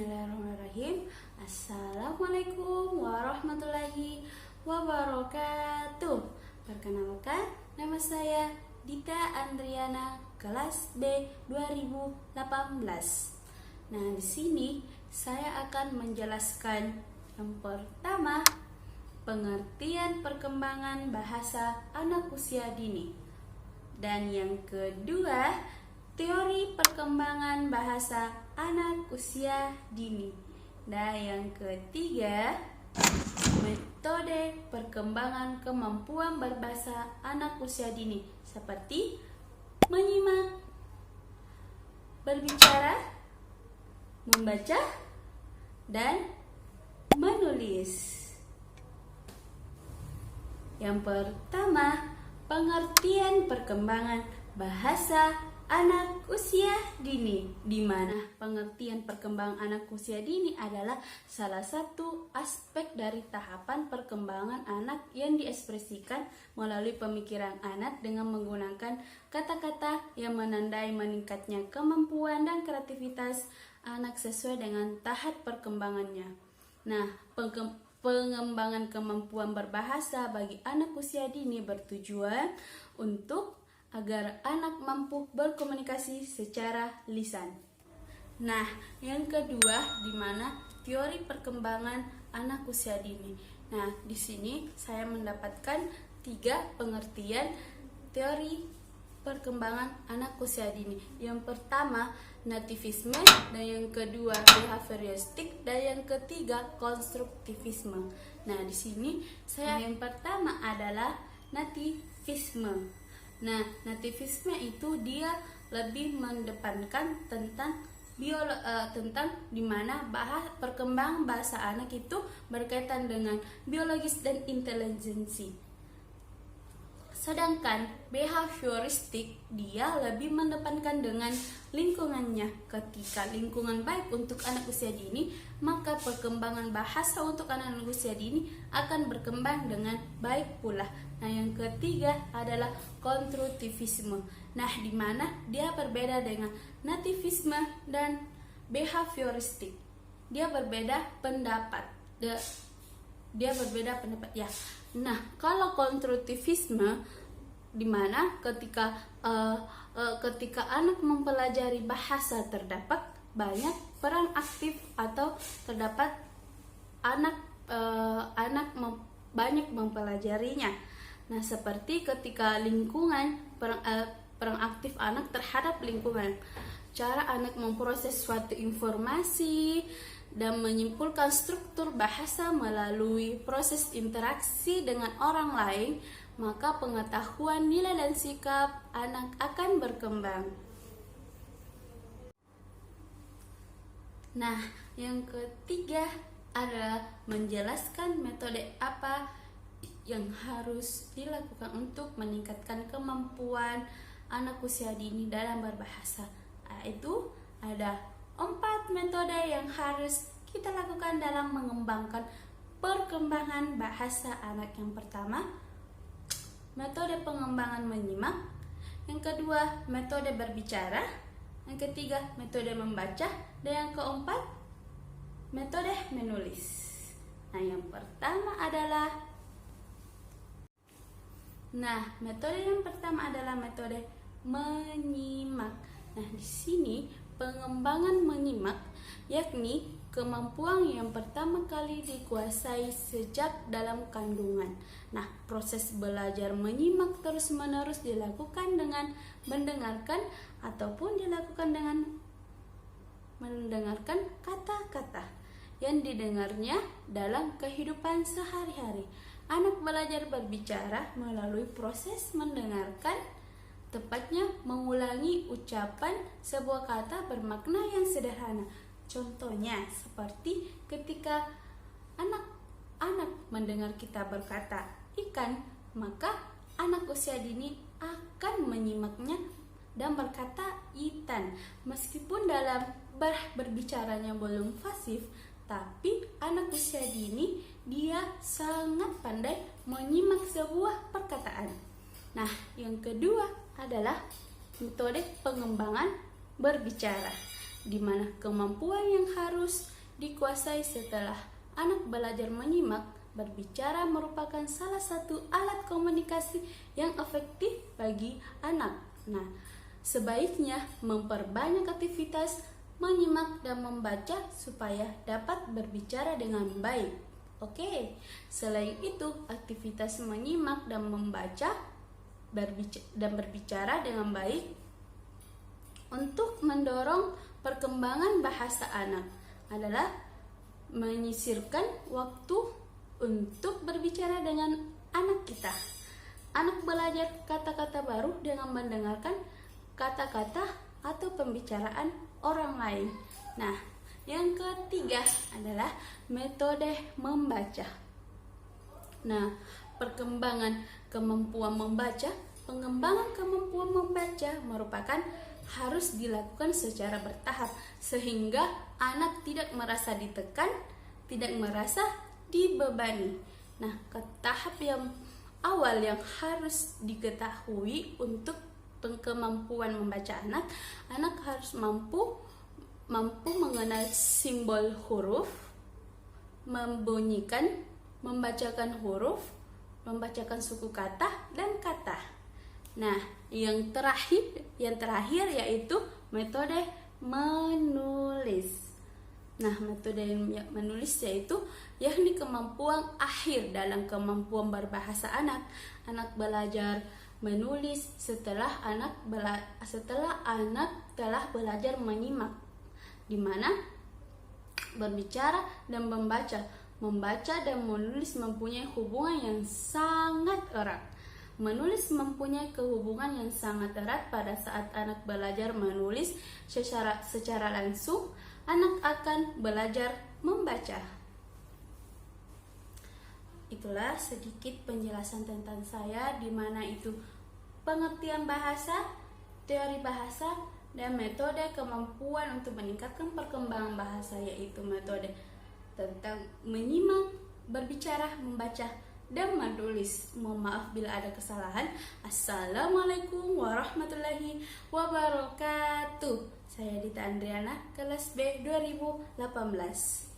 Bismillahirrahmanirrahim. Assalamualaikum warahmatullahi wabarakatuh. Perkenalkan, nama saya Dita Andriana, kelas B 2018. Nah, di sini saya akan menjelaskan yang pertama, pengertian perkembangan bahasa anak usia dini. Dan yang kedua, teori perkembangan bahasa anak usia dini. Dan yang ketiga, metode perkembangan kemampuan berbahasa anak usia dini, seperti menyimak, berbicara, membaca, dan menulis. Yang pertama, pengertian perkembangan bahasa anak usia dini, di mana pengertian perkembangan anak usia dini adalah salah satu aspek dari tahapan perkembangan anak yang diekspresikan melalui pemikiran anak dengan menggunakan kata-kata yang menandai meningkatnya kemampuan dan kreativitas anak sesuai dengan tahap perkembangannya. Nah, pengembangan kemampuan berbahasa bagi anak usia dini bertujuan untuk agar anak mampu berkomunikasi secara lisan. Nah, yang kedua, di mana teori perkembangan anak usia dini. Nah, di sini saya mendapatkan 3 pengertian teori perkembangan anak usia dini. Yang pertama, nativisme, dan yang kedua, behavioristik, dan yang ketiga, konstruktivisme. Nah, di sini yang pertama adalah nativisme. Nah, nativisme itu dia lebih mendepankan tentang tentang dimana perkembangan bahasa anak itu berkaitan dengan biologis dan intelijensi. Sedangkan behavioristik dia lebih mendepankan dengan lingkungannya. Ketika lingkungan baik untuk anak usia dini, maka perkembangan bahasa untuk anak usia dini akan berkembang dengan baik pula. Nah, yang ketiga adalah konstruktivisme. Nah, di mana dia berbeda dengan nativisme dan behavioristik. Dia berbeda pendapat. Dia berbeda pendapat ya. Nah, kalau konstruktivisme di mana ketika anak mempelajari bahasa terdapat banyak peran aktif atau terdapat banyak mempelajarinya. Nah, seperti ketika lingkungan peran aktif anak terhadap lingkungan, cara anak memproses suatu informasi dan menyimpulkan struktur bahasa melalui proses interaksi dengan orang lain, maka pengetahuan, nilai, dan sikap anak akan berkembang. Nah, yang ketiga adalah menjelaskan metode apa yang harus dilakukan untuk meningkatkan kemampuan anak usia dini dalam berbahasa. Itu ada 4 metode yang harus kita lakukan dalam mengembangkan perkembangan bahasa anak. Yang pertama, metode pengembangan menyimak. Yang kedua, metode berbicara. Yang ketiga, metode membaca. Dan yang keempat, metode menulis. Nah, yang pertama adalah metode yang pertama adalah metode menyimak. Nah, di sini pengembangan menyimak yakni kemampuan yang pertama kali dikuasai sejak dalam kandungan. Nah, proses belajar menyimak terus-menerus dilakukan dengan mendengarkan ataupun dilakukan dengan mendengarkan kata-kata yang didengarnya dalam kehidupan sehari-hari. Anak belajar berbicara melalui proses mendengarkan, tepatnya mengulangi ucapan sebuah kata bermakna yang sederhana. Contohnya seperti ketika anak mendengar kita berkata ikan, maka anak usia dini akan menyimaknya dan berkata ikan. Meskipun dalam berbicaranya belum fasih, tapi anak usia dini dia sangat pandai menyimak sebuah perkataan. Nah, yang kedua adalah metode pengembangan berbicara, di mana kemampuan yang harus dikuasai setelah anak belajar menyimak. Berbicara merupakan salah satu alat komunikasi yang efektif bagi anak. Nah, sebaiknya memperbanyak aktivitas menyimak dan membaca supaya dapat berbicara dengan baik. Oke, selain itu, aktivitas menyimak dan membaca dan berbicara dengan baik untuk mendorong perkembangan bahasa anak adalah menyisirkan waktu untuk berbicara dengan anak kita. Anak belajar kata-kata baru dengan mendengarkan kata-kata atau pembicaraan orang lain. Nah, yang ketiga adalah metode membaca. Nah, pengembangan kemampuan membaca merupakan harus dilakukan secara bertahap sehingga anak tidak merasa ditekan, tidak merasa dibebani. Nah, tahap yang awal yang harus diketahui untuk kemampuan membaca anak harus mampu mengenal simbol huruf, membacakan huruf, membacakan suku kata dan kata. Nah, yang terakhir yaitu metode menulis. Nah, metode menulis yaitu yakni kemampuan akhir dalam kemampuan berbahasa anak. Anak belajar menulis setelah anak telah belajar menyimak, di mana berbicara dan membaca dan menulis mempunyai hubungan yang sangat erat. Menulis mempunyai kehubungan yang sangat erat. Pada saat anak belajar menulis secara langsung, anak akan belajar membaca. Itulah sedikit penjelasan tentang saya, di mana itu pengertian bahasa, teori bahasa, dan metode kemampuan untuk meningkatkan perkembangan bahasa, yaitu metode tentang menyimak, berbicara, membaca, dan menulis. Mohon maaf bila ada kesalahan. Assalamualaikum warahmatullahi wabarakatuh. Saya Dita Andriana, kelas B 2018.